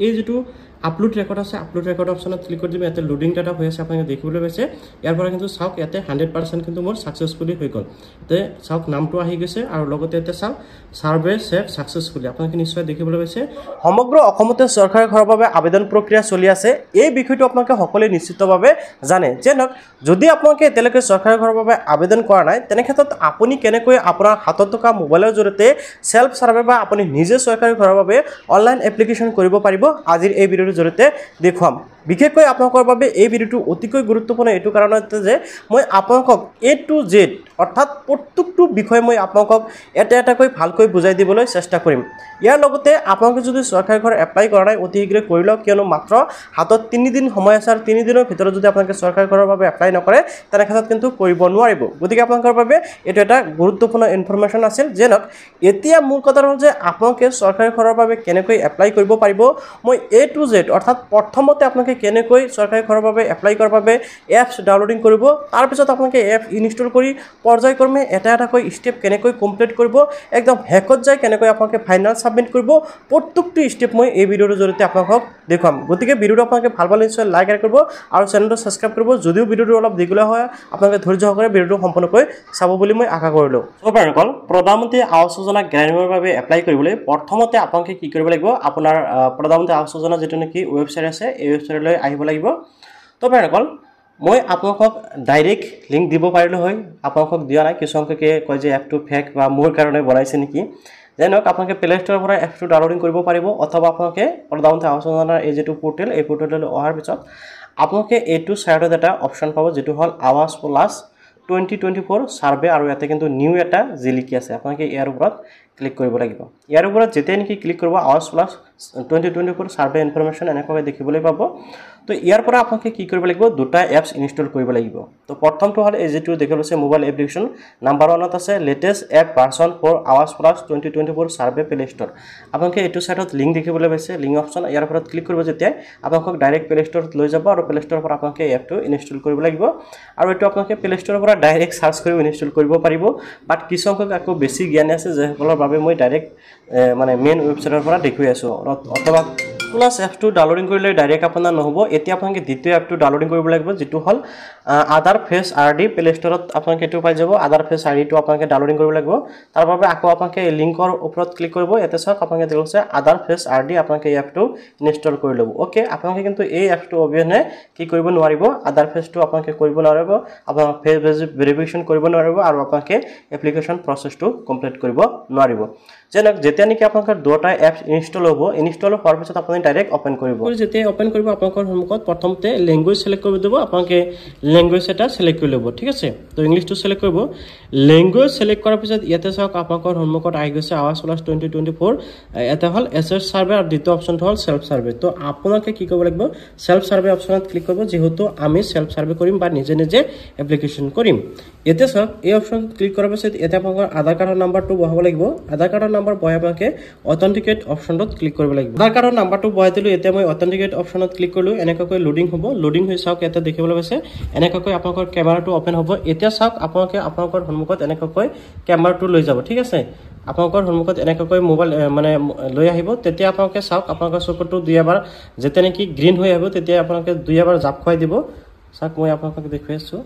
এই যেটো upload record আছে আপলোড ৰেকৰ্ড অপচনত ক্লিক কৰি দিব ইয়াতে লোডিং ডাটা হৈ আছে আপোনালোকে দেখিবলৈ পাইছে ইয়াৰ পৰা কিন্তু চাওক ইয়াতে 100% কিন্তু মোৰ সাকসেসফুলি হৈ গল তে চাওক নামটো আহি গৈছে আৰু লগতে ইয়াতে চাওক সাৰ্ভে সেভ সাকসেসফুলি আপোনালোকে নিশ্চয় দেখিবলৈ পাইছে সমগ্ৰ অসমতে চৰকাৰী ঘৰৰ বাবে আবেদন প্ৰক্ৰিয়া চলি আছে এই বিষয়টো আপোনালোকে সকলোৱে নিশ্চিতভাৱে জানে যেনক যদি আপোনালোকে এতিয়ালৈকে চৰকাৰী ঘৰৰ বাবে আবেদন কৰা নাই তেনে ক্ষেত্ৰত আপুনি কেনেকৈ আপোনাৰ হাতত থকা মোবাইলৰ জৰিয়তে সেলফ সাৰ্ভে বা আপুনি নিজে চৰকাৰী ঘৰৰ বাবে অনলাইন এপ্লিকেশন কৰিব পাৰিব আজিৰ এই ভিডিঅ'ৰ জৰিয়তে দেখুৱাম বিশেষকৈ আপোনালোকৰ বাবে এই ভিডিঅ'টো অতিকৈ গুৰুত্বপূৰ্ণ এটো কাৰণতে যে মই আপোনালোকক A to Z অৰ্থাৎ প্ৰত্যেকটো বিষয় মই আপোনালোকক এটা এটাকৈ ভালকৈ বুজাই দিবলৈ চেষ্টা কৰিম ইয়াৰ লগতে আপোনালোকে যদি চৰকাৰী ঘৰ এপ্লাই কৰা নাই অতি শীঘ্ৰে কৰি লওক কিয়নো মাত্ৰ হাতত 3 দিন সময় আছে আৰু 3 দিনৰ ভিতৰত যদি আপোনালোকে চৰকাৰী ঘৰৰ বাবে এপ্লাই নকৰে তেনে ক্ষেত্ৰত কিন্তু কৰিব নোৱাৰিব গতিকে আপোনালোকৰ বাবে এটো এটা গুৰুত্বপূৰ্ণ ইনফৰমেশন আছিল যেনক এতিয়া মূল কথা হ'ল যে আপোনালোকে চৰকাৰী ঘৰৰ বাবে কেনেকৈ এপ্লাই কৰিব পাৰিব মই A to Z অৰ্থাৎ প্ৰথমতে আপোনালোকে কেনেকৈ চৰকাৰী ঘৰৰ বাবে এপ্লাই কৰাৰ বাবে এপছ ডাউনলোডিং কৰিব তাৰ পিছত আপোনালোকে এপ ইনষ্টল কৰি পৰ্যায়ক্ৰমে এটা এটাকৈ স্টেপ কেনেকৈ কমপ্লিট কৰিব একদম হেকত যায় কেনেকৈ আপোনালোকে ফাইনাল সাবমিট কৰিব প্ৰত্যেকটো স্টেপ মই এই ভিডিঅ'ৰ জৰিয়তে আপোনালোকক দেখুৱাম গতিকে ভিডিঅ'টো আপোনালোকে ভাল পালে নিশ্চয় লাইক কৰিব আৰু চেনেলটো সাবস্ক্ৰাইব কৰিব যদিও ভিডিঅ'টো অলপ দীঘলীয়া হয় আপোনালোকে ধৈৰ্য সহকাৰে ভিডিঅ'টো সম্পূৰ্ণকৈ চাব বুলি মই আশা কৰিলো সবাৰকল প্ৰধানমন্ত্ৰী আৱাস যোজনা গ্ৰামীণৰ বাবে এপ্লাই কৰিবলৈ প্ৰথমতে আপোনালোকে কি কৰিব লাগিব আপোনাৰ প্ৰধানমন্ত্ৰী আৱাস যোজনা যেটো নেকি ওয়েবসাইট আছে এই ওয়েবসাইটলৈ আহিব লাগিব তো বাইৰকল মই আপোনালোকক ডাইৰেক্ট লিংক দিব পাৰিলো হয় আপোনালোকক দিয়া নাই কিছু সংখ্যকে কয় যে এপটো ফেক বা মোৰ কাৰণে বনাইছে নেকি যেনক আপোনালোকে প্লে ষ্টৰৰ পৰা এপটো ডাউনলোডিং কৰিব পাৰিব অথবা আপোনালোকে প্ৰধানমন্ত্ৰী আৱাস যোজনাৰ এই যেটো পোৰ্টেল এই পোৰ্টেললৈ অহাৰ পিছত আপোনালোকে এইটো সাইডত এটা অপচন পাব যেটো হল আৱাস প্লাস 2024 সাৰ্ভে আৰু ইয়াতে কিন্তু নিউ এটা জিলিকি আছে আপোনালোকে ইয়াৰ ওপৰত ক্লিক কৰিব লাগিব ইয়াৰ ওপৰত যেতে নেকি ক্লিক কৰিব আৱাস প্লাস 2024 সাৰ্ভে ইনফৰমেশন এনেকৈ দেখিবলৈ পাব তো ইয়াৰ পৰা আপোনালোকে কি কৰিব লাগিব দুটা এপছ ইনষ্টল কৰিব লাগিব তো প্ৰথমটো হল এই যেটো দেখিবলৈ মোবাইল এপ্লিকেশন নাম্বাৰ 1ত আছে লেটেষ্ট এপ ভাৰ্সন ফৰ আৱাস প্লাস 2024 সাৰ্ভে প্লে ষ্টৰ আপোনালোকে এইটো সাইটত লিংক দেখিবলৈ পাইছে লিংক অপচন ইয়াৰ ওপৰত ক্লিক কৰিব যেতে আপোনালোকক ডাইৰেক্ট প্লে ষ্টৰত লৈ যাব আৰু প্লে ষ্টৰৰ পৰা আপোনালোকে এপটো ইনষ্টল কৰিব লাগিব আৰু এটো আপোনালোকে প্লে ষ্টৰৰ পৰা ডাইৰেক্ট সাৰ্চ কৰি ইনষ্টল কৰিব পাৰিব বাট কিছু সংখ্যক আকৌ বেছি জ্ঞান আছে যে সকলৰ বাবে মই ডাইৰেক্ট মানে মেইন ওয়েবসাইটৰ পৰা দেখুৱাই আছো অথবা প্লাস এপটো ডাউনলোডিং কৰিলে ডাইৰেক্ট আপোনাৰ নহব এতিয়া আপোনালোকে দ্বিতীয় এপটো ডাউনলোডিং কৰিব লাগিব যেটো হল আধাৰ ফেস আৰডি প্লে ষ্টৰত আপোনালোকে এটো পাই যাব আধাৰ ফেস আৰডিটো আপোনালোকে ডাউনলোডিং কৰিব লাগিব তাৰ বাবে আকৌ আপোনালোকে লিংকৰ ওপৰত ক্লিক কৰিব এতে চাওক আপোনালোকে দেখিছে আধাৰ ফেস আৰডি আপোনালোকে এপটো ইনষ্টল কৰি লব ওকে আপোনালোকে কিন্তু এই এপটো অবিহনে কি কৰিব নোৱাৰিব আধাৰ ফেসটো আপোনালোকে কৰিব নোৱাৰিব আপোনাৰ ফেস ভেৰিফিকেশন কৰিব নোৱাৰিব আৰু আপোনালোকে এপ্লিকেশন প্ৰসেসটো কমপ্লিট কৰিব নোৱাৰিব যেনক যেতিয়া নেকি আপোনালোকৰ দুটা এপছ ইনষ্টল হ'ব ইনষ্টল হোৱাৰ পিছত আপুনি ডাইৰেক্ট ওপেন কৰিব যেতিয়া ওপেন কৰিব আপোনালোকৰ সন্মুখত প্ৰথমতে ল্যাঙ্গুৱেজ সিলেক্ট কৰিব দিব আপোনালোকে ল্যাঙ্গুৱেজ এটা সিলেক্ট কৰি ল'ব ঠিক আছে তো ইংলিশটো সিলেক্ট কৰিব ল্যাঙ্গুৱেজ সিলেক্ট কৰাৰ পিছত ইয়াতে চাওক আপোনালোকৰ সন্মুখত আহি গৈছে আৱাস প্লাস 2024 এটা হল এসএস সাৰ্ভে আৰু দ্বিতীয় অপচনটো হল সেলফ সাৰ্ভে তো আপোনালোকে কি কৰিব লাগিব সেলফ সাৰ্ভে অপচনত ক্লিক কৰিব যেহেতু আমি সেলফ সাৰ্ভে কৰিম বা নিজে নিজে এপ্লিকেশন কৰিম এতে চাওক এই অপচন ক্লিক কৰাৰ পিছত এটা আপোনালোকৰ আধাৰ কাৰ্ডৰ নাম্বাৰটো বহাব লাগিব আধাৰ কাৰ্ডৰ নাম্বাৰ বহাই আপোনালোকে অথেন্টিকেট অপচনত ক্লিক কৰিব লাগিব আধাৰ কাৰ্ডৰ নাম্বাৰটো বহাই দিলো এতিয়া মই অথেন্টিকেট অপচনত ক্লিক কৰিলো এনেকৈ লোডিং হ'ব লোডিং হৈ চাওক এটা দেখিবলৈ পাইছে এনেকৈ আপোনালোকৰ কেমেৰাটো ওপেন হ'ব এতিয়া চাওক আপোনালোকে আপোনালোকৰ সন্মুখত এনেকৈ কেমেৰাটো লৈ যাব ঠিক আছে আপোনালোকৰ সন্মুখত এনেকৈ মোবাইল মানে লৈ আহিব তেতিয়া আপোনালোকে চাওক আপোনালোকৰ চকুটো দুইবাৰ যেতে নেকি গ্ৰীন হৈ আহিব তেতিয়া আপোনালোকে দুইবাৰ জাপ খুৱাই দিব চাওক মই আপোনালোকক দেখুৱাই আছো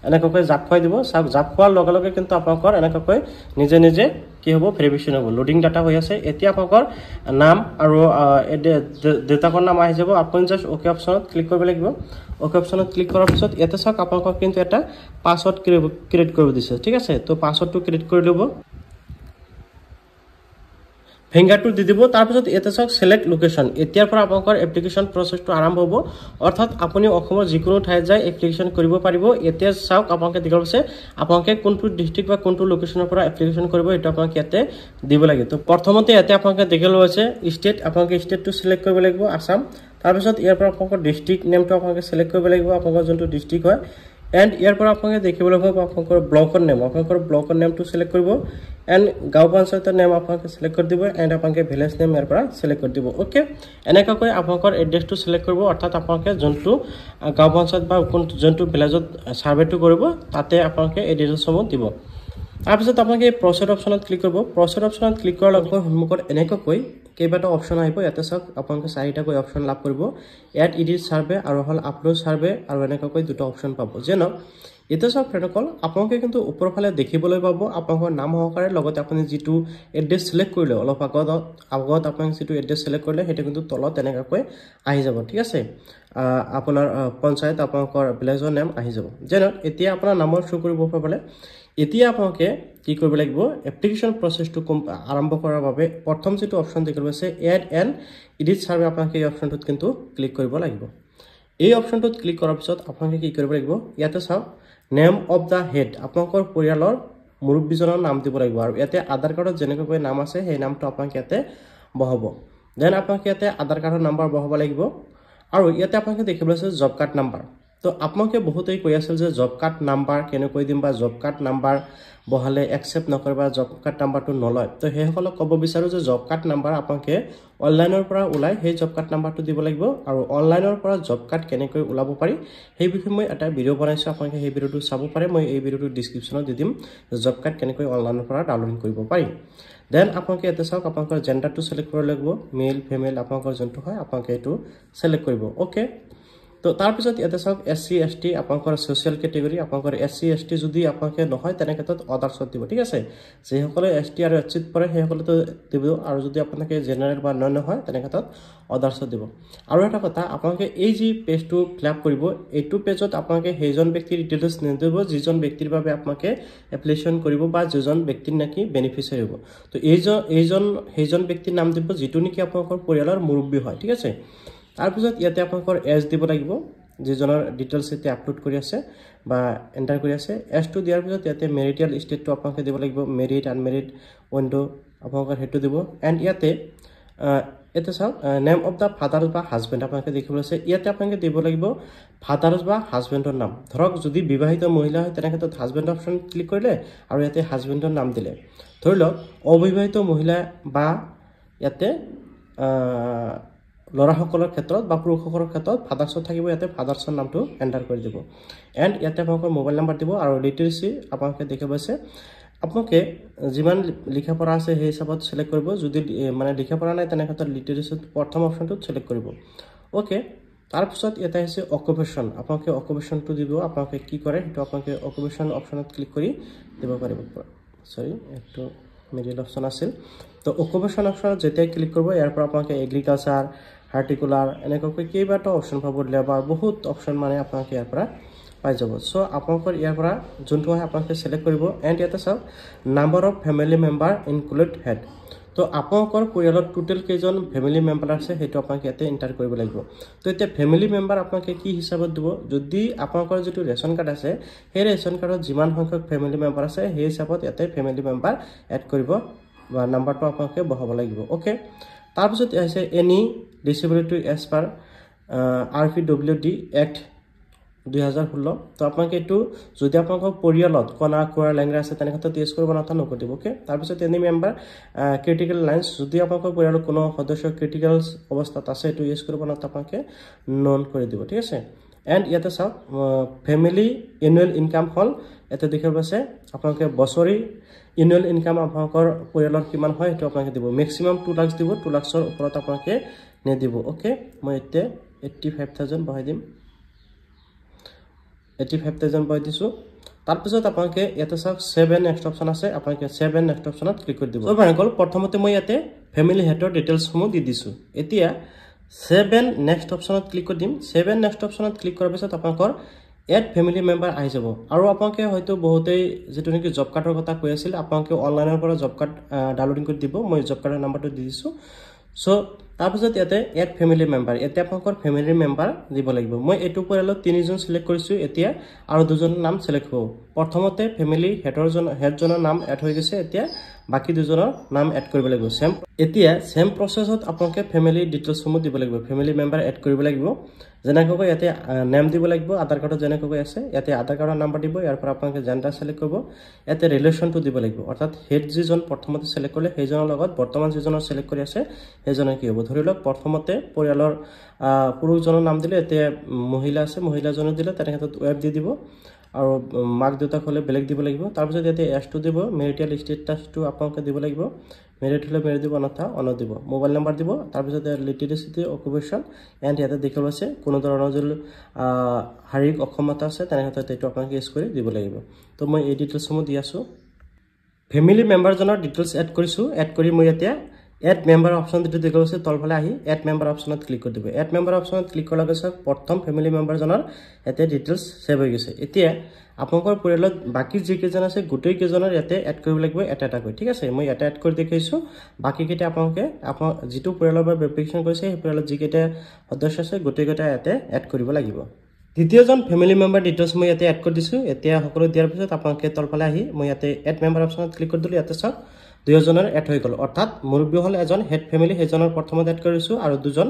এনেকৈ জাপ খুৱাই দিব চাওক জাপ খোৱাৰ লগে লগে কিন্তু আপোনালোকৰ এনেকৈ নিজে নিজে কি হ'ব ভেৰিফিকেশন হ'ব লোডিং ডাটা হৈ আছে এতিয়া আপোনালোকৰ নাম আৰু ডেটাকৰ নাম আহি যাব আপুনি জাস্ট ওকে অপচনত ক্লিক কৰিব লাগিব ওকে অপচনত ক্লিক কৰাৰ পিছত ইয়াতে চাওক আপোনালোকক কিন্তু এটা পাসওয়াৰ্ড ক্ৰিয়েট কৰিব দিছে ঠিক আছে তো পাসওয়াৰ্ডটো ক্ৰিয়েট কৰি ল'ব ফিঙ্গাৰটো দি দিব তাৰ পিছত এটা চাওক সিলেক্ট লোকেশন এতিয়াৰ পৰা আপোনালোকৰ এপ্লিকেশন প্ৰসেসটো আৰম্ভ হ'ব অৰ্থাৎ আপুনি অসমৰ যিকোনো ঠাইত যাই এপ্লিকেশন কৰিব পাৰিব এতিয়া চাওক আপোনালোকে দেখাইছে আপোনালোকে কোনটো ডিস্ট্ৰিক্ট বা কোনটো লোকেশনৰ পৰা এপ্লিকেশন কৰিব এটা আপোনালোকে ইয়াতে দিব লাগে তো প্ৰথমতে ইয়াতে আপোনালোকে দেখালো আছে ষ্টেট আপোনালোকে ষ্টেটটো সিলেক্ট কৰিব লাগিব আসাম তাৰ পিছত ইয়াৰ পৰা আপোনালোকৰ ডিস্ট্ৰিক্ট নেমটো আপোনালোকে সিলেক্ট কৰিব লাগিব আপোনালোকৰ যোনটো ডিস্ট্ৰিক্ট হয় এন্ড ইয়াৰ পৰা আপোনালোকে দেখিবলৈ পাব আপোনালোকৰ ব্লকৰ নেমটো সিলেক্ট কৰিব এন্ড গাঁও পঞ্চায়তৰ নেম আপোনালোকে সিলেক্ট কৰি দিব এন্ড আপোনালোকে ভিলেজ নেম ইয়াৰ পৰা সিলেক্ট কৰি দিব ওকে এনেকৈ আপোনালোকৰ এড্ৰেছটো সিলেক্ট কৰিব অৰ্থাৎ আপোনালোকে যোনটো গাঁও পঞ্চায়ত বা যোনটো ভিলেজত সাৰ্ভেটো কৰিব তাতে আপোনালোকে এড্ৰেছসমূহ দিব তাৰ পিছত আপোনালোকে প্ৰসেড অপচনত ক্লিক কৰিব প্ৰসেড অপচনত ক্লিক কৰাৰ লগে লগে সন্মুখত এনেকৈ কেইবাটা অপশন আহিব ইয়াতে চাওক আপোনালোকে চাৰিটাকৈ অপশন লাভ কৰিব এড এডিট সাৰ্ভে আৰু হল আপলোড সাৰ্ভে আৰু এনেকৈ দুটা অপশন পাব যেন এটা চাওক ফ্ৰেণ্ডসকল আপোনালোকে কিন্তু ওপৰৰ ফালে দেখিবলৈ পাব আপোনালোকৰ নাম সহকাৰে লগতে আপুনি যেটো এড্ৰেছ সিলেক্ট কৰিলে অলপ আগত আপুনি যেটো এড্ৰেছ সিলেক্ট কৰিলে হেটো কিন্তু তলত এনেকৈ আহি যাব ঠিক আছে আপোনাৰ পঞ্চায়ত আপোনালোকৰ ভিলেজৰ নাম আহি যাব যেন এতিয়া আপোনাৰ নামৰ শো কৰিব পাবলে এতিয়া আপোনালোকে কি কৰিব লাগিব এপ্লিকেশন প্ৰসেসটো আৰম্ভ কৰাৰ বাবে প্ৰথম যেটো অপশন দেখিব আছে এড এণ্ড এডিট সাৰ্ভে আপোনালোকে এই অপশনটোত কিন্তু ক্লিক কৰিব লাগিব এই অপশনটোত ক্লিক কৰাৰ পিছত আপোনালোকে কি কৰিব লাগিব ইয়াতে চাওক নেম অফ দা হেড আপোনালোকৰ পৰিয়ালৰ মুৰব্বীজনৰ নাম দিব লাগিব আৰু ইয়াতে আধাৰ কাৰ্ডত যেনেকৈ নাম আছে সেই নামটো আপোনালোকে ইয়াতে বহাব দেন আপোনালোকে ইয়াতে আধাৰ কাৰ্ডৰ নম্বৰ বহাব লাগিব আৰু ইয়াতে আপোনালোকে দেখিব আছে জব কাৰ্ড নম্বৰ তো আপোনালোকে বহুতেই কৈ আছিল যে জব কাৰ্ড নাম্বাৰ কেনেকৈ দিম বা জব কাৰ্ড নাম্বাৰ বহালে একসেপ্ট নকৰিবা জব কাৰ্ড নাম্বাৰটো নলয় তো হেসকলক ক'ব বিচাৰো যে জব কাৰ্ড নাম্বাৰ আপোনালোকে অনলাইনৰ পৰা ওলাই সেই জব কাৰ্ড নাম্বাৰটো দিব লাগিব আৰু অনলাইনৰ পৰা জব কাৰ্ড কেনেকৈ ওলাব পাৰি সেই বিষয়ে মই এটা ভিডিও বনাইছো আপোনালোকে সেই ভিডিওটো চাব পাৰে মই এই ভিডিওটো ডেসক্ৰিপচনত দি দিম জব কাৰ্ড কেনেকৈ অনলাইনৰ পৰা ডাউনলোড কৰিব পাৰি দেন আপোনালোকে এতে চাওক আপোনালোকৰ জেন্ডাৰটো সিলেক্ট কৰিব লাগিব মেল ফিমেল আপোনালোকৰ যোনটো হয় আপোনালোকে এটো সিলেক্ট কৰিব ওকে তো তাৰ পিছত ইয়াতে চাওক এসসি এসটি আপোনালোকৰ সোশ্যাল ক্যাটেগৰি আপোনালোকৰ এসসি এসটি যদি আপোনালোকে নহয় তেনে ক্ষেত্ৰত অদাৰ্ছত দিব ঠিক আছে যে সকলে এসটি আৰু এসচিত পৰে সেই সকলে তো দিব আৰু যদি আপোনালোকে জেনাৰেল বা নন নহয় তেনে ক্ষেত্ৰত অদাৰ্ছত দিব আৰু এটা কথা আপোনালোকে এই যি পেজটো ফিলআপ কৰিব এইটো পেজত আপোনালোকে হেজন ব্যক্তিৰ ডিটেইলছ নিদিব যিজন ব্যক্তিৰ বাবে আপোনালোকে এপ্লিকেশন কৰিব বা যিজন ব্যক্তিৰ নাকি বেনিফিচিয়াৰি হ'ব তো হেজন ব্যক্তিৰ নাম দিব যিটো নেকি আপোনালোকৰ পৰিয়ালৰ মুৰব্বী হয় ঠিক আছে তাৰ পিছত ইয়াতে আপোনালোকৰ এজ দিব লাগিব যিজনৰ ডিটেইলছ এতে আপলোড কৰি আছে বা এন্টাৰ কৰি আছে এজটো দিয়াৰ পিছত ইয়াতে মেৰিটাল ষ্টেটটো আপোনালোকে দিব লাগিব মেৰিড আনমেৰিড উইন্ডো আপোনালোকৰ হেতু দিব এন্ড ইয়াতে এটা চাওক নেম অফ দা ফাদাৰ বা হাজবেণ্ড আপোনালোকে দেখিব আছে ইয়াতে আপোনালোকে দিব লাগিব ফাদাৰ বা হাজবেণ্ডৰ নাম ধৰক যদি বিবাহিত মহিলা হয় তেনে ক্ষেত্ৰত হাজবেণ্ড অপশন ক্লিক কৰিলে আৰু ইয়াতে হাজবেণ্ডৰ নাম দিলে ধৰি লওক অবিবাহিত মহিলা বা ইয়াতে লৰাসকলৰ ক্ষেত্ৰত বা পুৰুষসকলৰ ক্ষেত্ৰত ফাদাৰ্ছ থাকিব ইয়াতে ফাদাৰ্ছৰ নামটো এন্টাৰ কৰি দিব এন্ড ইয়াতে আপোনালোকৰ মোবাইল নম্বৰ দিব আৰু লিটাৰেসি আপোনালোকে দেখিব আছে আপোনালোকে যিমান লিখা পঢ়া আছে সেই হিচাপত সিলেক্ট কৰিব যদি মানে লিখা পঢ়া নাই তেনে ক্ষেত্ৰত লিটাৰেসি প্ৰথম অপশনটো সিলেক্ট কৰিব ওকে তাৰ পিছত এটা আছে অকুপেশন আপোনালোকে অকুপেশনটো দিব আপোনালোকে কি কৰে হেতু আপোনালোকে অকুপেশন অপশনত ক্লিক কৰি দিব পাৰিব সৰি এটো মিডল অপশন আছিল তো অকুপেশন অপশনত যেতিয়া ক্লিক কৰিব ইয়াৰ পৰা আপোনালোকে এগ্ৰিকালচাৰ হাৰ্টিকুলাৰ এনেকৈ কেইবাটা অপশন পাব লেবাৰ বহুত অপশন মানে আপোনালোকে ইয়াৰ পৰা পাই যাব সো আপোনালোকৰ ইয়াৰ পৰা যোনটো হয় আপোনালোকে সিলেক্ট কৰিব এন্ড ইয়াতে চাওক number of family member include head তো আপোনালোকৰ পৰিয়ালত টোটাল কেইজন ফ্যামিলি মেম্বাৰ আছে হেতু আপোনালোকে ইয়াতে এন্টাৰ কৰিব লাগিব তো এতিয়া ফ্যামিলি মেম্বাৰ আপোনালোকে কি হিচাপত দিব যদি আপোনালোকৰ যেটো ৰেশন কাৰ্ড আছে সেই ৰেশন কাৰ্ডত যিমান সংখ্যক ফ্যামিলি মেম্বাৰ আছে সেই হিচাপত ইয়াতে ফ্যামিলি মেম্বাৰ এড কৰিব বা নাম্বাৰটো আপোনালোকে বহাব লাগিব ওকে তাৰ পিছত আছে any disability as per RPWD act 2016 তো আপোনালোকে এটো যদি আপোনালোকৰ পৰিয়ালত কোনা কোৱাৰ লেংগুৱেজ আছে তেনে ক্ষেত্ৰত ইউজ কৰিব নাথা নকৰিব ওকে তাৰ পিছত এনি মেম্বাৰ ক্ৰিটিকেল লাইনছ যদি আপোনালোকৰ পৰিয়ালৰ কোনো সদস্য ক্ৰিটিকেল অৱস্থাত আছে এটো ইউজ কৰিব নাথা আপোনালোকে নন কৰি দিব ঠিক আছে এন্ড ইয়াতে চাওক ফ্যামিলি এনুৱেল ইনকাম হল এতে দেখিব আছে আপোনালোকে বছৰি এনুৱেল ইনকাম আপোনালোকৰ পৰিয়ালৰ কিমান হয় এটো আপোনালোকে দিব ম্যাক্সিমাম 2 লাখ দিব 2 লাখৰ ওপৰত আপোনালোকে নে দিব ওকে মই এতে 85000 বহাই দিম 85000 বহাই দিছো তাৰ পিছত আপোনালোকে ইয়াতে চাওক 7 নেক্সট অপশন আছে আপোনালোকে 7 নেক্সট অপশনত ক্লিক কৰি দিব সো ভাইসকল প্ৰথমতে মই ইয়াতে ফ্যামিলি হেডৰ ডিটেইলছ সমূহ দি দিছো এতিয়া 7 নেক্সট অপশনত ক্লিক কৰি দিম 7 নেক্সট অপশনত ক্লিক কৰাৰ পিছত আপোনালোকৰ এড ফ্যামিলি মেম্বাৰ আহি যাব আৰু আপোনালোকে হয়তো বহুতেই যেটো নেকি জব কাৰ্ডৰ কথা কৈ আছিল আপোনালোকে অনলাইনৰ পৰা জব কাৰ্ড ডাউনলোডিং কৰি দিব মই জব কাৰ্ডৰ নাম্বাৰটো দি দিছো সো তাৰ পিছত ইয়াতে এড ফ্যামিলি মেম্বাৰ এতে আপোনালোকৰ ফ্যামিলি মেম্বাৰ দিব লাগিব মই এটো পৰিয়ালত 3 জন সিলেক্ট কৰিছো এতিয়া আৰু দুজনৰ নাম সিলেক্ট হ'ব প্ৰথমতে ফ্যামিলি হেডজনৰ নাম এড হৈ গৈছে এতিয়া বাকি দুজনৰ নাম এড কৰিব লাগিব সেম প্ৰসেছত আপোনালোকে ফ্যামিলি ডিটেইলছ সমূহ দিব লাগিব ফ্যামিলি মেম্বাৰ এড কৰিব লাগিব যেনেকৈ ইয়াতে নাম দিব লাগিব আধাৰ কাৰ্ডত যেনেকৈ আছে ইয়াতে আধাৰ কাৰ্ডৰ নাম্বাৰ দিব ইয়াৰ পৰা আপোনালোকে জেন্ডাৰ সিলেক্ট কৰিব ইয়াতে ৰিলেশনটো দিব লাগিব অৰ্থাৎ হেড যিজন প্ৰথমতে সিলেক্ট কৰিলে সেইজনৰ লগত বৰ্তমান যিজনৰ সিলেক্ট কৰি আছে সেইজনৰ কি হ'ব ধৰি লওক প্ৰথমতে পৰিয়ালৰ পুৰুষজনৰ নাম দিলে এতিয়া মহিলা আছে মহিলাজনৰ দিলে তেনে ক্ষেত্ৰত ৱেব দি দিব আৰু মাক দেউতাক হ'লে বেলেগ দিব লাগিব তাৰপিছত ইয়াতে এছটো দিব মেৰিটেল ষ্টেটাছটো আপোনালোকে দিব লাগিব মেৰিট হ'লে মেৰিট দিব অন্যথা অন দিব মোবাইল নম্বৰ দিব তাৰপিছত লিটাৰেচিটি অকুপেশ্যন এণ্ড ইয়াতে দেখিব আছে কোনো ধৰণৰ যদি শাৰীৰিক অক্ষমতা আছে তেনেক্ষেত্ৰত এইটো আপোনালোকে ইউজ কৰি দিব লাগিব তো মই এই ডিটেইলছসমূহ দি আছোঁ ফেমিলি মেম্বাৰজনৰ ডিটেইলছ এড কৰিছোঁ এড কৰি মই এতিয়া এড মেম্বাৰ অপশ্যন যিটো দেখা গৈছে তলফালে আহি এড মেম্বাৰ অপশ্যনত ক্লিক কৰি দিব এড মেম্বাৰ অপশ্যনত ক্লিক কৰাৰ পিছত প্ৰথম ফেমিলি মেম্বাৰজনৰ ইয়াতে ডিটেইলছ ছেভ হৈ গৈছে এতিয়া আপোনালোকৰ পৰিয়ালত বাকী যিকেইজন আছে গোটেই কেইজনৰ ইয়াতে এড কৰিব লাগিব এটা এটাকৈ ঠিক আছে মই এটা এড কৰি দেখাইছোঁ বাকীকেইটা আপোনালোকে যিটো পৰিয়ালৰ পৰা ভেৰিফিকেশ্যন কৰিছে সেই পৰিয়ালত যিকেইটা সদস্য আছে গোটেইকেইটা ইয়াতে এড কৰিব লাগিব দ্বিতীয়জন ফেমিলি মেম্বাৰ ডিটেইলছ মই ইয়াতে এড কৰি দিছোঁ এতিয়া সকলো দিয়াৰ পিছত আপোনালোকে তলফালে আহি মই ইয়াতে এড মেম্বাৰ অপশ্যনত ক্লিক কৰি দিলোঁ ইয়াতে চাওক দুজনৰ এড হৈ গ'ল অৰ্থাৎ মুৰব্বী হ'ল এজন হেড ফেমিলি সেইজনৰ প্ৰথমত এড কৰিছোঁ আৰু দুজন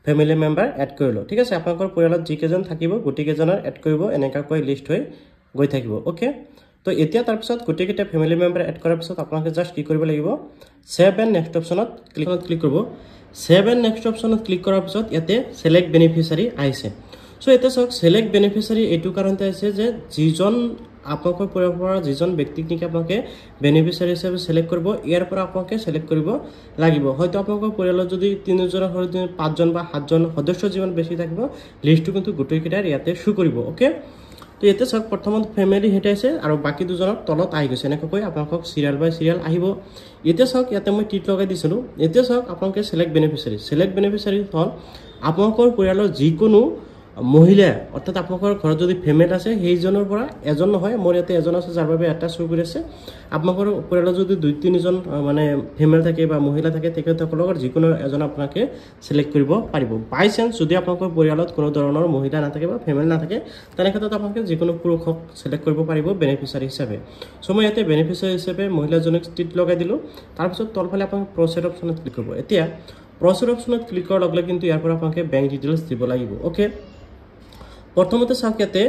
ফেমিলি মেম্বাৰ এড কৰিলোঁ ঠিক আছে আপোনালোকৰ পৰিয়ালত যিকেইজন থাকিব গোটেইকেইজনৰ এড কৰিব এনেকুৱাকৈ লিষ্ট হৈ গৈ থাকিব ওকে তো এতিয়া তাৰপিছত গোটেইকেইটা ফেমিলি মেম্বাৰ এড কৰাৰ পিছত আপোনালোকে জাষ্ট কি কৰিব লাগিব ছেভ এণ্ড নেক্সট অপশ্যনত ক্লিক কৰিব ছেভ এণ্ড নেক্সট অপশ্যনত ক্লিক কৰাৰ পিছত ইয়াতে ছিলেক্ট বেনিফিচিয়াৰী আহিছে সো এতিয়া চাওক ছিলেক্ট বেনিফিচিয়াৰী এইটো কাৰণতে আছে যে যিজন আপোনালোকৰ পৰিয়ালৰ পৰা যিজন ব্যক্তিক নেকি আপোনালোকে বেনিফিচিয়াৰী হিচাপে ছিলেক্ট কৰিব ইয়াৰ পৰা আপোনালোকে ছিলেক্ট কৰিব লাগিব হয়তো আপোনালোকৰ পৰিয়ালত যদি 3জনৰ সৈতে 5জন বা 7জন সদস্য যিমান বেছি থাকিব লিষ্টটো কিন্তু গোটেইকেইটাৰ ইয়াতে শো কৰিব ওকে তো ইয়াতে চাওক প্ৰথমত ফেমিলি হেড আছে আৰু বাকী দুজনৰ তলত আহি গৈছে এনেকৈ আপোনালোকক সিৰিয়াল বাই সিৰিয়াল আহিব এতিয়া চাওক ইয়াতে মই টিক লগাই দিছিলোঁ এতিয়া চাওক আপোনালোকে ছিলেক্ট বেনিফিচিয়াৰী হ'ল আপোনালোকৰ পৰিয়ালৰ যিকোনো মহিলা অৰ্থাৎ আপোনালোকৰ ঘৰত যদি ফেমিলি আছে সেইজনৰ পৰা এজন নহয় মোৰ ইয়াতে এজন আছে যাৰ বাবে এটা শ্ব' কৰি আছে আপোনালোকৰ পৰিয়ালত যদি 2-3জন মানে ফেমিলি থাকে বা মহিলা থাকে তেখেতসকলৰ যিকোনো এজন আপোনালোকে ছিলেক্ট কৰিব পাৰিব বাই চান্স যদি আপোনালোকৰ পৰিয়ালত কোনো ধৰণৰ মহিলা নাথাকে বা ফেমিলি নাথাকে তেনেক্ষেত্ৰত আপোনালোকে যিকোনো পুৰুষক ছিলেক্ট কৰিব পাৰিব বেনিফিচিয়াৰী হিচাপে চ' মই ইয়াতে বেনিফিচিয়াৰী হিচাপে মহিলাজনক টিক লগাই দিলোঁ তাৰপিছত তলফালে আপোনালোকে প্ৰচিড অপশ্যনত ক্লিক কৰিব এতিয়া প্ৰচিড অপশ্যনত ক্লিক কৰাৰ লগে লগে কিন্তু ইয়াৰ পৰা আপোনালোকে বেংক ডিটেইলছ দিব লাগিব ওকে প্ৰথমতে চাওক ইয়াতে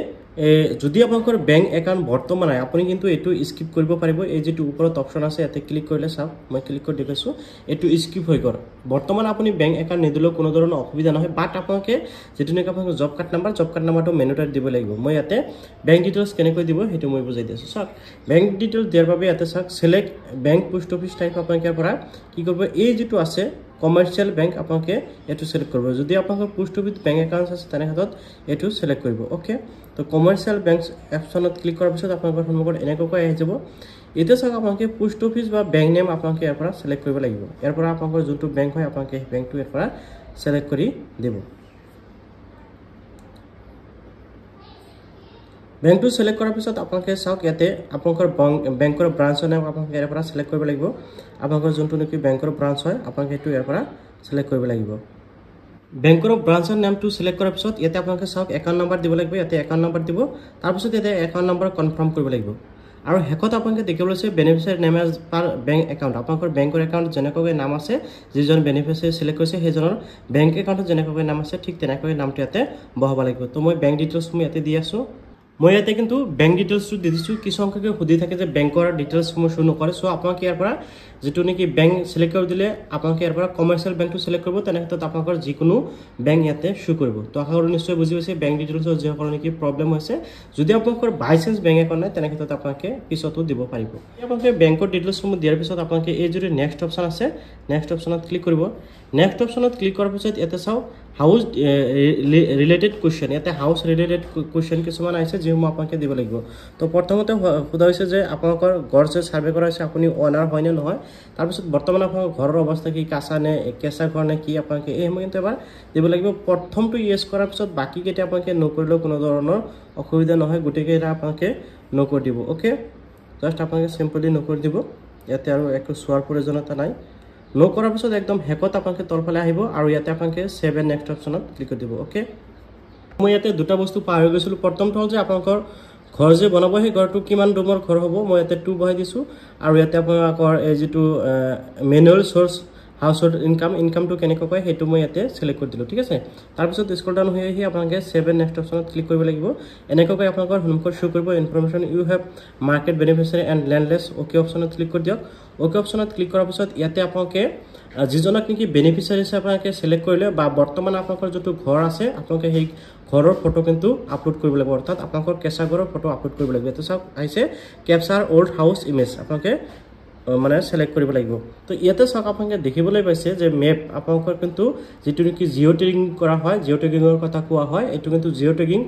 যদি আপোনালোকৰ বেংক একাউণ্ট বৰ্তমান নাই আপুনি কিন্তু এইটো স্কিপ কৰিব পাৰিব এই যেটো ওপৰত অপশ্যন আছে ইয়াতে ক্লিক কৰিলে চাওক মই ক্লিক কৰি দেখাইছোঁ এইটো স্কিপ হৈ গ'ল বৰ্তমান আপুনি বেংক একাউণ্ট নিদিলেও কোনো ধৰণৰ অসুবিধা নহয় বাট আপোনালোকে যেটো নেকি আপোনালোকৰ জব কাৰ্ড নাম্বাৰটো মেনুটাত দিব লাগিব মই ইয়াতে বেংক ডিটেইলছ কেনেকৈ দিব সেইটো মই বুজাই দিছোঁ চাওক বেংক ডিটেইলছ দিয়াৰ বাবে ইয়াতে চাওক select bank post office type আপোনালোকৰ পৰা কি কৰিব এই যেটো আছে কমাৰ্চিয়েল বেংক আপোনালোকে এটো সিলেক্ট কৰিব যদি আপোনালোকৰ পোষ্ট অফিচ বেংক একাউণ্ট আছে তেনেক্ষেত্ৰত এটো সিলেক্ট কৰিব ওকে তো কমাৰ্চিয়েল বেংক অপশ্যনত ক্লিক কৰাৰ পিছত আপোনালোকৰ সন্মুখত এনেকৈ আহি যাব এতিয়া চাওক আপোনালোকে পোষ্ট অফিচ বা বেংক নেম আপোনালোকে ইয়াৰ পৰা সিলেক্ট কৰিব লাগিব ইয়াৰ পৰা আপোনালোকৰ যোনটো বেংক হয় আপোনালোকে বেংকটো ইয়াৰ পৰা সিলেক্ট কৰি দিব বেংকটো সিলেক্ট কৰাৰ পিছত আপোনালোকে চাওক ইয়াতে আপোনালোকৰ বেংকৰ ব্ৰাঞ্চৰ নাম আপোনালোকে ইয়াৰ পৰা সিলেক্ট কৰিব লাগিব আপোনালোকৰ যোনটো নেকি বেংকৰ ব্ৰাঞ্চ হয় আপোনালোকে এইটো ইয়াৰ পৰা সিলেক্ট কৰিব লাগিব বেংকৰ ব্ৰাঞ্চৰ নামটো সিলেক্ট কৰাৰ পিছত ইয়াতে আপোনালোকে চাওক একাউণ্ট নম্বৰ দিব লাগিব ইয়াতে একাউণ্ট নম্বৰ দিব তাৰপিছত ইয়াতে একাউণ্ট নম্বৰ কনফাৰ্ম কৰিব লাগিব আৰু হেকত আপোনালোকে দেখিবলৈ আছে beneficiary name as per bank account আপোনালোকৰ বেংকৰ একাউণ্ট যেনেকৈ নাম আছে যিজন বেনিফিচিয়াৰী সিলেক্ট কৰিছে সেইজনৰ বেংক একাউণ্টত যেনেকৈ নাম আছে ঠিক তেনেকৈ নামটো ইয়াতে বহাব লাগিব তো মই বেংক ডিটেইলছ মই ইয়াতে দি আছোঁ মই ইয়াতে কিন্তু বেংক ডিটেইলছটো দি দিছোঁ কিছু সংখ্যকে সুধি থাকে যে বেংকৰ ডিটেইলছসমূহ শো নকৰে চ' আপোনালোকে ইয়াৰ পৰা যেটো নেকি বেংক সিলেক্ট কৰি দিলে আপোনালোকে ইয়াৰ পৰা কমাৰ্চিয়েল বেংকটো সিলেক্ট কৰিব তেনেক্ষেত্ৰত আপোনালোকৰ যিকোনো বেংক ইয়াতে শো কৰিব তো আশা কৰোঁ নিশ্চয় বুজি পাইছে বেংক ডিটেইলছৰ যিসকলৰ নেকি প্ৰব্লেম হৈছে যদি আপোনালোকৰ বাই চান্স বেংক একাউণ্ট নাই তেনেক্ষেত্ৰত আপোনালোকে পিছতো দিব পাৰিব আপোনালোকে বেংকৰ ডিটেইলছসমূহ দিয়াৰ পিছত আপোনালোকে এই যদি নেক্সট অপশ্যন আছে নেক্সট অপশ্যনত ক্লিক কৰিব নেক্সট অপশ্যনত ক্লিক কৰাৰ পিছত ইয়াতে চাওক হাউচ ৰিলেটেড কুৱেশ্যন ইয়াতে হাউচ ৰিলেটেড কুৱেশ্যন কিছুমান আহিছে যিসমূহ আপোনালোকে দিব লাগিব তো প্ৰথমতে সোধা হৈছে যে আপোনালোকৰ ঘৰ যে ছাৰ্ভে কৰা হৈছে আপুনি অনাৰ হয় নে নহয় তাৰপিছত বৰ্তমান আপোনালোকৰ ঘৰৰ অৱস্থা কি কাঁচা নে কেঁচা ঘৰ নে কি আপোনালোকে এইসমূহ কিন্তু এবাৰ দিব লাগিব প্ৰথমটো ইয়েছ কৰাৰ পিছত বাকীকেইটা আপোনালোকে নকৰিলেও কোনো ধৰণৰ অসুবিধা নহয় গোটেইকেইটা আপোনালোকে নকৰি দিব ওকে জাষ্ট আপোনালোকে চিম্পলি নকৰি দিব ইয়াতে আৰু একো চোৱাৰ প্ৰয়োজনীয়তা নাই নো কৰাৰ পিছত একদম হেকত আপোনালোকে তলফালে আহিব আৰু ইয়াতে আপোনালোকে ছেভ এণ্ড নেক্সট অপশ্যনত ক্লিক কৰি দিব ওকে মই ইয়াতে দুটা বস্তু পাহৰি গৈছিলোঁ প্ৰথমটো হ'ল যে আপোনালোকৰ ঘৰ যে বনাব সেই ঘৰটো কিমান ৰুমৰ ঘৰ হ'ব মই ইয়াতে 2 বহাই দিছোঁ আৰু ইয়াতে আপোনালোকৰ এই যেটো মেনুৱেল সোৰ্স হাউছৰ ইনকামটো কেনেকৈ কয় সেইটো মই ইয়াতে সিলেক্ট কৰি দিলোঁ ঠিক আছে তাৰপিছত স্ক্ৰল ডাউন হৈ আহি আপোনালোকে ছেভ এণ্ড নেক্সট অপশ্যনত ক্লিক কৰিব লাগিব এনেকৈ আপোনালোকৰ সন্মুখত শো কৰিব information you have marked beneficiary and landless okay অপশ্যনত ক্লিক কৰি দিয়ক অ'কে অপশ্যনত ক্লিক কৰাৰ পিছত ইয়াতে আপোনালোকে যিজনক নেকি বেনিফিচিয়াৰী হিচাপে আপোনালোকে চিলেক্ট কৰিলে বা বৰ্তমান আপোনালোকৰ যিটো ঘৰ আছে আপোনালোকে সেই ঘৰৰ ফটো কিন্তু আপলোড কৰিব লাগিব, অৰ্থাৎ আপোনালোকৰ কেঁচা ঘৰৰ ফটো আপলোড কৰিব লাগিব। এইটো চাওক আহিছে কেপচাৰ অল্ড হাউচ ইমেজ, আপোনালোকে মানে সিলেক্ট কৰিব লাগিব। তো ইয়াতে চাওক আপোনালোকে দেখিবলৈ পাইছে যে মেপ আপোনালোকৰ কিন্তু যেটো নেকি জিঅ' টেগিং কৰা হয়, জিঅ' টেগিঙৰ কথা কোৱা হয়, এইটো কিন্তু জিঅ' টেগিং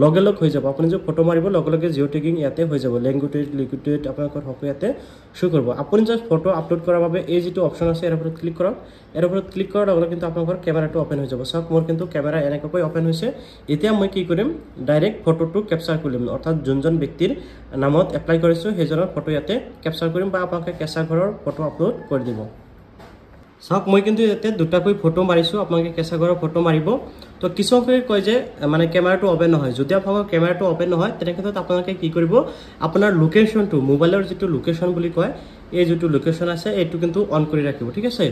লগে লগ হৈ যাব। আপুনি যে ফটো মাৰিব লগে লগে জিঅ' টেগিং ইয়াতে হৈ যাব, লেংগুৱেজ লিকুইড আপোনালোকৰ সকলো ইয়াতে শো কৰিব। আপুনি জাষ্ট ফটো আপলোড কৰাৰ বাবে এই যেটো অপচন আছে ইয়াৰ ওপৰত ক্লিক কৰক, ইয়াৰ ওপৰত ক্লিক কৰাৰ লগে লগে কিন্তু আপোনালোকৰ কেমেৰাটো ওপেন হৈ যাব। চাওক মোৰ কিন্তু কেমেৰা এনেকৈ ওপেন হৈছে। এতিয়া মই কি কৰিম, ডাইৰেক্ট ফটোটো কেপচাৰ কৰিম, অৰ্থাৎ যোনজন ব্যক্তিৰ নামত এপ্লাই কৰিছো সেইজনৰ ফটো ইয়াতে কেপচাৰ কৰিম বা আপোনালোকে কেঁচা ঘৰৰ ফটো আপলোড কৰি দিব। চাওক মই কিন্তু ইয়াতে দুটাকৈ ফটো মাৰিছো, আপোনালোকে কেঁচা ঘৰৰ ফটো মাৰিব। তো কিছুমানে কয় যে মানে কেমেৰাটো ওপেন নহয়, যদি আপোনালোকৰ কেমেৰাটো ওপেন নহয় তেনে ক্ষেত্ৰত আপোনালোকে কি কৰিব, আপোনাৰ লোকেশ্যনটো মোবাইলৰ যেটো লোকেশ্যন বুলি কয় এই যেটো লোকেশ্যন আছে এইটো কিন্তু অন কৰি ৰাখিব, ঠিক আছে।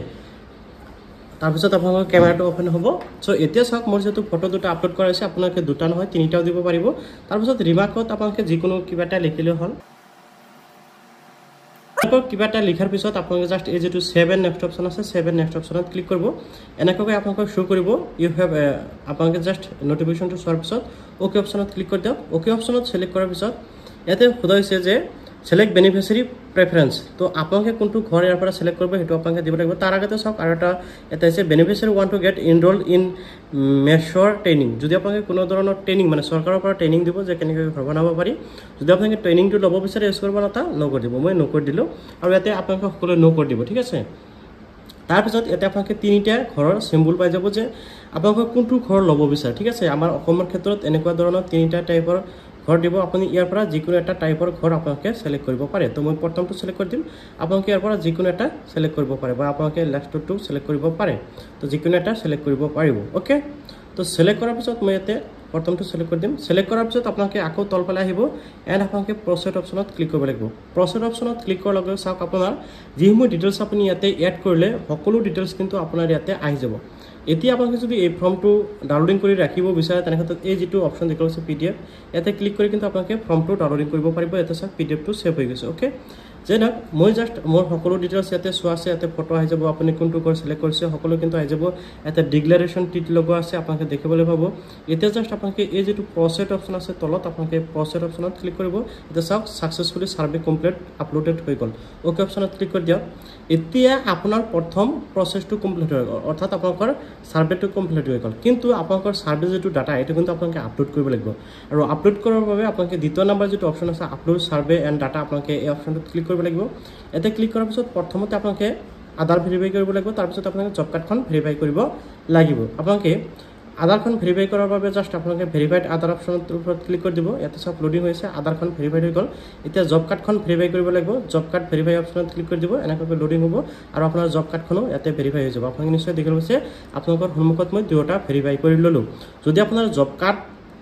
তাৰপিছত আপোনালোকৰ কেমেৰাটো ওপেন হ'ব। সো এতিয়া চাওক মোৰ যেটো ফটো দুটা আপলোড কৰা হৈছে, আপোনালোকে দুটা নহয় তিনিটাও দিব পাৰিব। তাৰপিছত ৰিমাৰ্কত আপোনালোকে যিকোনো কিবা এটা লিখিলে হ'ল। কিবা এটা লিখাৰ পিছত আপোনালোকে জাষ্ট এই যেটো সেভ এণ্ড নেক্সট অপচন আছে, সেভ এণ্ড নেক্সট অপচনত ক্লিক কৰিব। এনেকৈ আপোনালোকক শো কৰিব ইউ হেভ, আপোনালোকে জাষ্ট নটিফিকেশ্যনটো চোৱাৰ পিছত ওকে অপচনত ক্লিক কৰি দিয়ক। ওকে অপচনত সিলেক্ট কৰাৰ পিছত ইয়াতে সোধা হৈছে যে সিলেক্ট বেনিফিচিয়াৰী প্ৰেফাৰেন্স। তো আপোনালোকে কোনটো ঘৰ ইয়াৰ পৰা সিলেক্ট কৰিব সেইটো আপোনালোকে দিব লাগিব। তাৰ আগতে চাওক আৰু এটা আছে beneficiary want to get enrolled in মেছৰ ট্ৰেইনিং। যদি আপোনালোকে কোনো ধৰণৰ ট্ৰেইনিং মানে চৰকাৰৰ পৰা ট্ৰেইনিং দিব যে কেনেকৈ ঘৰ বনাব পাৰি, যদি আপোনালোকে ট্ৰেইনিংটো ল'ব বিচাৰে ইউজ কৰিব নাতা ন কৰি দিব, মই ন কৰি দিলোঁ আৰু ইয়াতে আপোনালোকে সকলোৱে ন কৰি দিব, ঠিক আছে। তাৰপিছত ইয়াতে আপোনালোকে তিনিটা ঘৰৰ চিম্বল পাই যাব যে আপোনালোকে কোনটো ঘৰ ল'ব বিচাৰে, ঠিক আছে। আমাৰ অসমৰ ক্ষেত্ৰত এনেকুৱা ধৰণৰ তিনিটা টাইপৰ ঘৰ দিব, আপুনি ইয়াৰ পৰা যিকোনো এটা টাইপৰ ঘৰ আপোনালোকে সিলেক্ট কৰিব পাৰে। তো মই প্ৰথমটো সিলেক্ট কৰি দিম, আপোনালোকে ইয়াৰ পৰা যিকোনো এটা সিলেক্ট কৰিব পাৰে বা আপোনালোকে লাষ্টটো সিলেক্ট কৰিব পাৰে। তো যিকোনো এটা সিলেক্ট কৰিব পাৰিব, ওকে। তো সিলেক্ট কৰাৰ পিছত মই ইয়াতে প্ৰথমটো সিলেক্ট কৰি দিম। সিলেক্ট কৰাৰ পিছত আপোনালোকে আকৌ তলফালে আহিব এণ্ড আপোনালোকে প্ৰচেড অপচনত ক্লিক কৰিব লাগিব। প্ৰচেড অপচনত ক্লিক কৰাৰ লগে লগে চাওক আপোনাৰ যিসমূহ ডিটেইলছ আপুনি ইয়াতে এড কৰিলে সকলো ডিটেইলছ কিন্তু আপোনাৰ ইয়াতে আহি যাব। এতিয়া আপোনালোকে যদি এই ফৰ্মটো ডাউনলোডিং কৰি ৰাখিব বিচাৰে তেনে ক্ষেত্ৰত এই যেটো অপচন দেখুৱা হৈছে PDF, ইয়াতে ক্লিক কৰি কিন্তু আপোনালোকে ফৰ্মটো ডাউনলোডিং কৰিব পাৰিব। ইয়াতে চাওক PDFটো সেভ হৈ গৈছে, ওকে। যে নহওক মই জাষ্ট মোৰ সকলো ডিটেইলছ ইয়াতে চোৱা আছে, ইয়াতে ফটো আহি যাব, আপুনি কোনটো ঘৰ সিলেক্ট কৰিছে সকলো কিন্তু আহি যাব। ইয়াতে ডিক্লাৰেশ্যন টিট লগোৱা আছে, আপোনালোকে দেখিবলৈ পাব। এতিয়া জাষ্ট আপোনালোকে এই যেটো প্ৰচেড অপচন আছে তলত আপোনালোকে প্ৰচেড অপচনত ক্লিক কৰিব। এতিয়া চাওক সাকসেসফুলি সাৰ্ভে কমপ্লিট আপলোডেড হৈ গ'ল, ওকে অপচনত ক্লিক কৰি দিয়ক। এতিয়া আপোনাৰ প্ৰথম প্ৰচেছটো কমপ্লিট হৈ গ'ল, অৰ্থাৎ আপোনালোকৰ সাৰ্ভেটো কমপ্লিট হৈ গ'ল। কিন্তু আপোনালোকৰ সাৰ্ভে যেটো ডাটা এইটো কিন্তু আপোনালোকে আপলোড কৰিব লাগিব, আৰু আপলোড কৰাৰ বাবে আপোনালোকে দ্বিতীয় নম্বৰ যেটো অপচন আছে আপলোড সাৰ্ভে এণ্ড ডাটা, আপোনালোকে এই অপচনটোত ক্লিক কৰিব লাগিব। ইয়াতে ক্লিক কৰাৰ পিছত প্ৰথমতে আপোনালোকে আধাৰ ভেৰিফাই কৰিব লাগিব, তাৰপিছত আপোনালোকে জব কাৰ্ডখন ভেৰিফাই কৰিব লাগিব। আপোনালোকে আধাৰখন ভেৰিফাই কৰাৰ বাবে জাষ্ট আপোনালোকে ভেৰিফাইড আধাৰ অপচনৰ ওপৰত ক্লিক কৰি দিব। ইয়াতে সব লোডিং হৈছে, আধাৰখন ভেৰিফাইড হৈ গ'ল। এতিয়া জব কাৰ্ডখন ভেৰিফাই কৰিব লাগিব, জব কাৰ্ড ভেৰিফাই অপচনত ক্লিক কৰি দিব। এনেকৈ লোডিং হ'ব আৰু আপোনাৰ জব কাৰ্ডখনো ইয়াতে ভেৰিফাই হৈ যাব। আপোনালোকে নিশ্চয় দেখিব পাইছে আপোনালোকৰ সন্মুখত মই দুটা ভেৰিফাই কৰি ল'লোঁ। যদি আপোনাৰ জব কাৰ্ড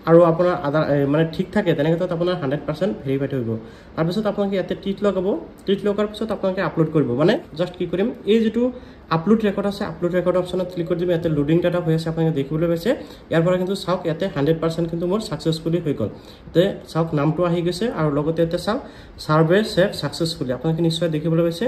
আৰু আপোনাৰ আধাৰ মানে ঠিক থাকে তেনে ক্ষেত্ৰত আপোনাৰ 100% ভেৰিফাইড হৈ গ'ল। তাৰপিছত আপোনালোকে ইয়াতে টিক লগাব, টিক লগাৰ পিছত আপোনালোকে আপলোড কৰিব। মানে জাষ্ট কি কৰিম, এই যেটো আপলোড ৰেকৰ্ড আছে আপলোড ৰেকৰ্ড অপচনত ক্লিক কৰি দিম। ইয়াতে লোডিং ডাটা হৈ আছে, আপোনালোকে দেখিবলৈ পাইছে। ইয়াৰ পৰা কিন্তু চাওক ইয়াতে 100% কিন্তু মোৰ সাকসেসফুলি হৈ গ'ল। ইয়াতে চাওক নামটো আহি গৈছে আৰু লগতে ইয়াতে চাওক সাৰ্ভে সেভ সাকসেসফুলি, আপোনালোকে নিশ্চয় দেখিবলৈ পাইছে।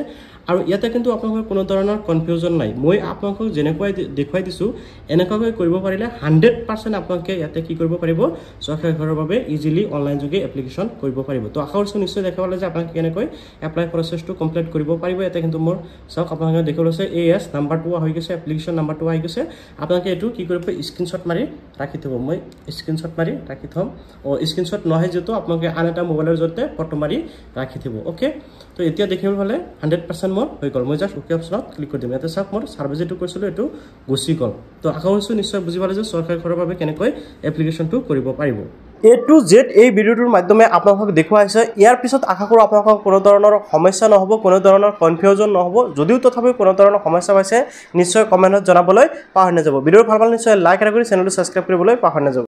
আৰু ইয়াতে কিন্তু আপোনালোকৰ কোনো ধৰণৰ কনফিউজন নাই, মই আপোনালোকক যেনেকৈ দেখুৱাই দিছোঁ এনেকুৱাকৈ কৰিব পাৰিলে 100% আপোনালোকে ইয়াতে কি কৰিব পাৰিব, চৰকাৰী ঘৰৰ বাবে ইজিলি অনলাইন যোগে এপ্লিকেশ্যন কৰিব পাৰিব। তো আশা কৰিছোঁ নিশ্চয় দেখা পালে যে আপোনালোকে কেনেকৈ এপ্লাই প্ৰচেছটো কমপ্লিট কৰিব পাৰিব। ইয়াতে কিন্তু মোৰ চাওক আপোনালোকে দেখিবলৈ পাইছে AS নাম্বাৰটো হৈ গৈছে, এপ্লিকেশ্যন নাম্বাৰটো আহি গৈছে। আপোনালোকে এইটো কি কৰিব, স্ক্ৰীনশ্বট মাৰি ৰাখি থ'ব। মই স্ক্ৰীনশ্বট মাৰি ৰাখি থ'ম, স্ক্ৰীনশ্বট নহয় যিহেতু আপোনালোকে আন এটা মোবাইলৰ জৰিয়তে ফটো মাৰি ৰাখি থ'ব, ওকে। তো এতিয়া দেখিবলৈ পালে 100% মোৰ হৈ গ'ল। মই জাষ্ট ওকে অপচনত ক্লিক কৰি দিম। ইয়াতে চাওক মোৰ সাৰ্ভে যেটো কৰিছিলোঁ এইটো গুচি গ'ল। তো আশা কৰিছোঁ নিশ্চয় বুজি পালে যে চৰকাৰী ঘৰৰ বাবে কেনেকৈ এপ্লিকেশ্যনটো কৰিব পাৰিব। A to Z এই ভিডিঅ'টোৰ মাধ্যমে আপোনালোকক দেখুওৱা হৈছে। ইয়াৰ পিছত আশা কৰোঁ আপোনালোকৰ কোনো ধৰণৰ সমস্যা নহ'ব, কোনো ধৰণৰ কনফিউজন নহ'ব। যদিও তথাপিও কোনো ধৰণৰ সমস্যা পাইছে নিশ্চয় কমেণ্টত জনাবলৈ পাহৰি নাযাব। ভিডিঅ'টো ভাল পালে নিশ্চয় লাইক কৰি চেনেলটো ছাবস্ক্ৰাইব কৰিবলৈ পাহৰি নাযাব।